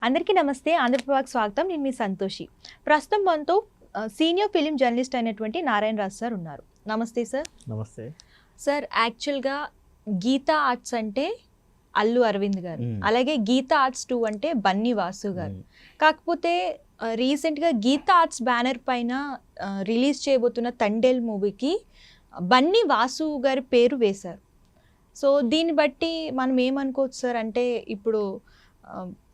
అందరికీ నమస్తే. ఆంధ్రప్రభకు స్వాగతం. నేను మీ సంతోషి. ప్రస్తుతం మనతో సీనియర్ ఫిలిం జర్నలిస్ట్ అయినటువంటి నారాయణ రాజు సార్ ఉన్నారు. నమస్తే సార్. నమస్తే సార్. యాక్చువల్గా గీతా ఆర్ట్స్ అంటే అల్లు అరవింద్ గారు, అలాగే గీతా ఆర్ట్స్ 2 అంటే బన్నీ వాసు గారు. కాకపోతే రీసెంట్గా గీతా ఆర్ట్స్ బ్యానర్ పైన రిలీజ్ చేయబోతున్న తండేల్ మూవీకి బన్నీ వాసు గారి పేరు వేశారు. సో దీన్ని బట్టి మనం ఏమనుకోవచ్చు సార్ అంటే ఇప్పుడు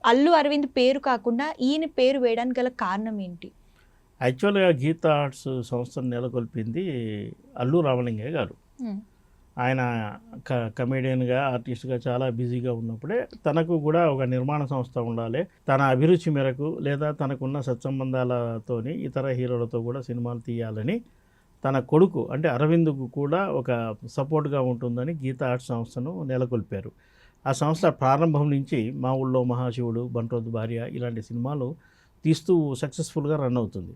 అల్లు అరవింద్ పేరు కాకుండా ఈయన పేరు వేయడానికి గల కారణం ఏంటి? యాక్చువల్గా గీతా ఆర్ట్స్ సంస్థను నెలకొల్పింది అల్లు రామలింగయ్య గారు. ఆయన కమెడియన్గా ఆర్టిస్ట్గా చాలా బిజీగా ఉన్నప్పుడే తనకు కూడా ఒక నిర్మాణ సంస్థ ఉండాలి, తన అభిరుచి మేరకు లేదా తనకున్న సత్సంబంధాలతోని ఇతర హీరోలతో కూడా సినిమాలు తీయాలని తన కొడుకు అంటే అరవింద్కు కూడా ఒక సపోర్ట్గా ఉంటుందని గీతా ఆర్ట్స్ సంస్థను నెలకొల్పారు. ఆ సంస్థ ప్రారంభం నుంచి మా ఊళ్ళో మహాశివుడు, బంట్రోతు భార్య ఇలాంటి సినిమాలు తీస్తూ సక్సెస్ఫుల్గా రన్ అవుతుంది.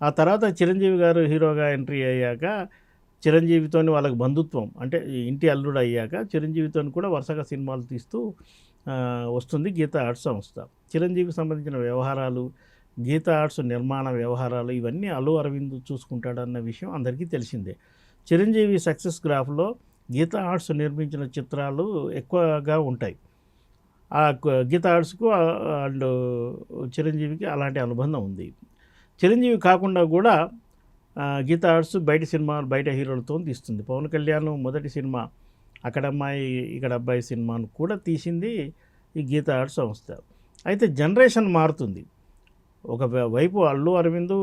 ఆ తర్వాత చిరంజీవి గారు హీరోగా ఎంట్రీ అయ్యాక చిరంజీవితో వాళ్ళకి బంధుత్వం అంటే ఇంటి అల్లుడు అయ్యాక చిరంజీవితో కూడా వరుసగా సినిమాలు తీస్తూ వస్తుంది గీతా ఆర్ట్స్ సంస్థ. చిరంజీవికి సంబంధించిన వ్యవహారాలు, గీతా ఆర్ట్స్ నిర్మాణ వ్యవహారాలు ఇవన్నీ అల్లు అరవింద్ చూసుకుంటాడన్న విషయం అందరికీ తెలిసిందే. చిరంజీవి సక్సెస్ గ్రాఫ్లో గీతా ఆర్ట్స్ నిర్మించిన చిత్రాలు ఎక్కువగా ఉంటాయి. ఆ గీతా ఆర్ట్స్కు అండ్ చిరంజీవికి అలాంటి అనుబంధం ఉంది. చిరంజీవి కాకుండా కూడా గీతా ఆర్ట్స్ బయట హీరోలతో తీస్తుంది. పవన్ కళ్యాణ్ మొదటి సినిమా అక్కడమ్మాయి ఇక్కడ అబ్బాయి సినిమాను కూడా తీసింది ఈ గీతా ఆర్ట్స్ సంస్థ. అయితే జనరేషన్ మారుతుంది. ఒక వైపు అల్లు అరవింద్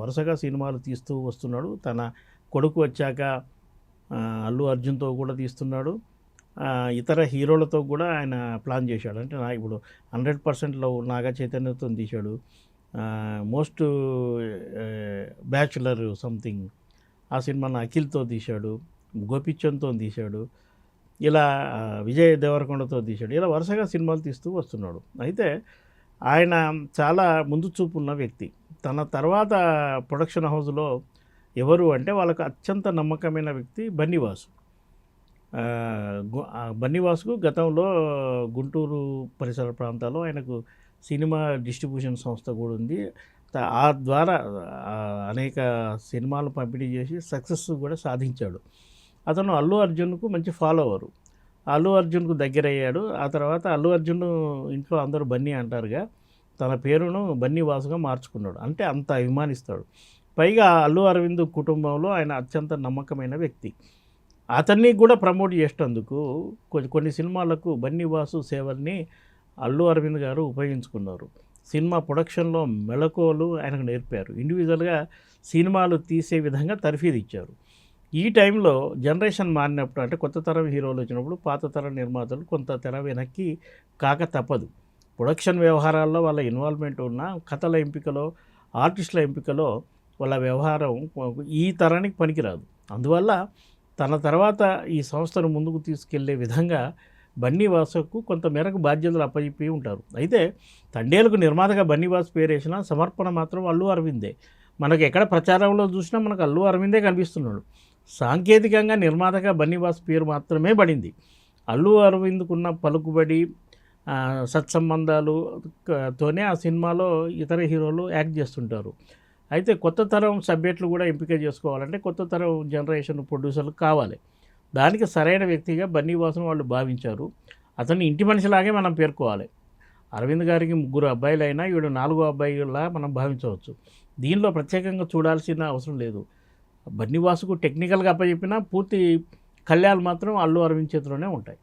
వరుసగా సినిమాలు తీస్తూ వస్తున్నాడు. తన కొడుకు వచ్చాక అల్లు అర్జున్తో కూడా తీస్తున్నాడు. ఇతర హీరోలతో కూడా ఆయన ప్లాన్ చేశాడు. అంటే ఇప్పుడు 100%లో నాగ చైతన్యతో తీశాడు. మోస్ట్ బ్యాచులర్ సంథింగ్ ఆ సినిమాను అఖిల్తో తీశాడు, గోపిచంద్తో తీశాడు, ఇలా విజయ్ దేవరకొండతో తీశాడు. ఇలా వరుసగా సినిమాలు తీస్తూ వస్తున్నాడు. అయితే ఆయన చాలా ముందు చూపు ఉన్న వ్యక్తి. తన తర్వాత ప్రొడక్షన్ హౌస్లో ఎవరు అంటే వాళ్ళకు అత్యంత నమ్మకమైన వ్యక్తి బన్నీవాసు. బన్నీవాసుకు గతంలో గుంటూరు పరిసర ప్రాంతాల్లో ఆయనకు సినిమా డిస్ట్రిబ్యూషన్ సంస్థ కూడా ఉంది. ఆ ద్వారా అనేక సినిమాలు పంపిణీ చేసి సక్సెస్ కూడా సాధించాడు. అతను అల్లు అర్జున్కు మంచి ఫాలోవరు. అల్లు అర్జున్కు దగ్గర అయ్యాడు. ఆ తర్వాత అల్లు అర్జున్ ఇంట్లో అందరూ బన్నీ అంటారుగా, తన పేరును బన్నీవాసుగా మార్చుకున్నాడు. అంటే అంత అభిమానిస్తాడు. పైగా అల్లు అరవింద్ కుటుంబంలో ఆయన అత్యంత నమ్మకమైన వ్యక్తి. అతన్ని కూడా ప్రమోట్ చేసేందుకు కొన్ని సినిమాలకు బన్నీవాసు సేవల్ని అల్లు అరవింద్ గారు ఉపయోగించుకున్నారు. సినిమా ప్రొడక్షన్లో మెళకువలు ఆయనకు నేర్పారు. ఇండివిజువల్గా సినిమాలు తీసే విధంగా తర్ఫీదు ఇచ్చారు. ఈ టైంలో జనరేషన్ మారినప్పుడు అంటే కొత్త తరం హీరోలు వచ్చినప్పుడు పాత తరం నిర్మాతలు కొంత తెర వెనక్కి కాక తప్పదు. ప్రొడక్షన్ వ్యవహారాల్లో వాళ్ళ ఇన్వాల్వ్మెంట్ ఉన్న కథల ఎంపికలో, ఆర్టిస్టుల ఎంపికలో వాళ్ళ వ్యవహారం ఈ తరానికి పనికిరాదు. అందువల్ల తన తర్వాత ఈ సంస్థను ముందుకు తీసుకెళ్లే విధంగా బన్నీవాసుకు కొంత మేరకు బాధ్యతలు అప్పచెప్పి ఉంటారు. అయితే తండేలకు నిర్మాతగా బన్నీవాసు పేరు వేసిన సమర్పణ మాత్రం అల్లు అరవిందే. మనకు ఎక్కడ ప్రచారంలో చూసినా మనకు అల్లు అరవిందే కనిపిస్తున్నాడు. సాంకేతికంగా నిర్మాతగా బన్నీవాసు పేరు మాత్రమే పడింది. అల్లు అరవింద్కున్న పలుకుబడి, సత్సంబంధాలుతోనే ఆ సినిమాలో ఇతర హీరోలు యాక్ట్ చేస్తుంటారు. అయితే కొత్త తరం సబ్జెక్టులు కూడా ఎంపిక చేసుకోవాలంటే కొత్త తరం జనరేషన్ ప్రొడ్యూసర్లు కావాలి. దానికి సరైన వ్యక్తిగా బన్నీవాసును వాళ్ళు భావించారు. అతన్ని ఇంటి మనిషిలాగే మనం పేర్కోవాలి. అరవింద్ గారికి 3 అబ్బాయిలైనా ఈవిడ 4వ అబ్బాయిలా మనం భావించవచ్చు. దీనిలో ప్రత్యేకంగా చూడాల్సిన అవసరం లేదు. బన్నీవాసుకు టెక్నికల్గా అప్పచెప్పినా పూర్తి కళ్యాణాలు మాత్రం అల్లు అరవింద్ చేతిలోనే ఉంటాయి.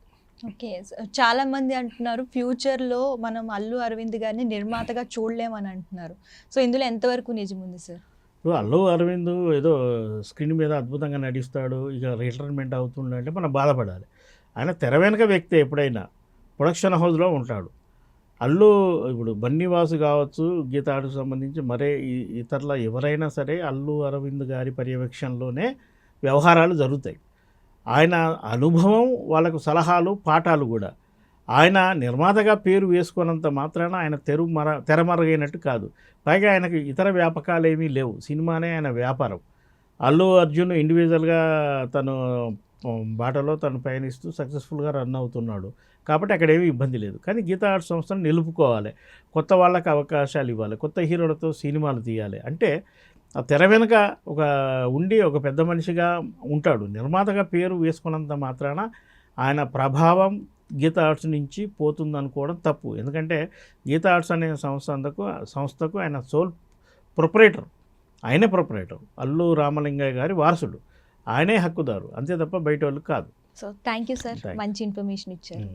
ఓకే. చాలామంది అంటున్నారు ఫ్యూచర్లో మనం అల్లు అరవింద్ గారిని నిర్మాతగా చూడలేమని అంటున్నారు. సో ఇందులో ఎంతవరకు నిజం ఉంది సార్? అల్లు అరవింద్ ఏదో స్క్రీన్ మీద అద్భుతంగా నటిస్తాడు, ఇక రిటైర్మెంట్ అవుతుండంటే మనం బాధపడాలి. ఆయన తెర వెనుక వ్యక్తి ఎప్పుడైనా ప్రొడక్షన్ హౌస్లో ఉంటాడు. ఇప్పుడు బన్నీవాసు కావచ్చు, గీతా ఆర్ట్స్కు సంబంధించి మరే ఇతరుల ఎవరైనా సరే అల్లు అరవింద్ గారి పర్యవేక్షణలోనే వ్యవహారాలు జరుగుతాయి. ఆయన అనుభవం, వాళ్ళకు సలహాలు, పాఠాలు కూడా. ఆయన నిర్మాతగా పేరు వేసుకున్నంత మాత్రాన ఆయన తెరమరుగైనట్టు కాదు. పైగా ఆయనకు ఇతర వ్యాపకాలు ఏమీ లేవు. సినిమానే ఆయన వ్యాపారం. అల్లు అర్జున్ ఇండివిజువల్గా తను బాటలో తను పయనిస్తూ సక్సెస్ఫుల్గా రన్ అవుతున్నాడు. కాబట్టి అక్కడ ఏమీ ఇబ్బంది లేదు. కానీ గీతా ఆర్ట్స్ సంస్థను నిలుపుకోవాలి, కొత్త వాళ్ళకి అవకాశాలు ఇవ్వాలి, కొత్త హీరోలతో సినిమాలు తీయాలి. అంటే ఆ తెర వెనుక ఒక పెద్ద మనిషిగా ఉంటాడు. నిర్మాతగా పేరు వేసుకున్నంత మాత్రాన ఆయన ప్రభావం గీతా ఆర్ట్స్ నుంచి పోతుందనుకోవడం తప్పు. ఎందుకంటే గీతా ఆర్ట్స్ అనే సంస్థకు ఆయన సోల్ ప్రొపరేటర్, ఆయనే ప్రొపరేటర్, అల్లు రామలింగయ్య గారి వారసుడు, ఆయనే హక్కుదారు, అంతే తప్ప బయట వాళ్ళు కాదు. So thank you sir, Thank you. మంచి ఇన్ఫర్మేషన్ ఇచ్చారు.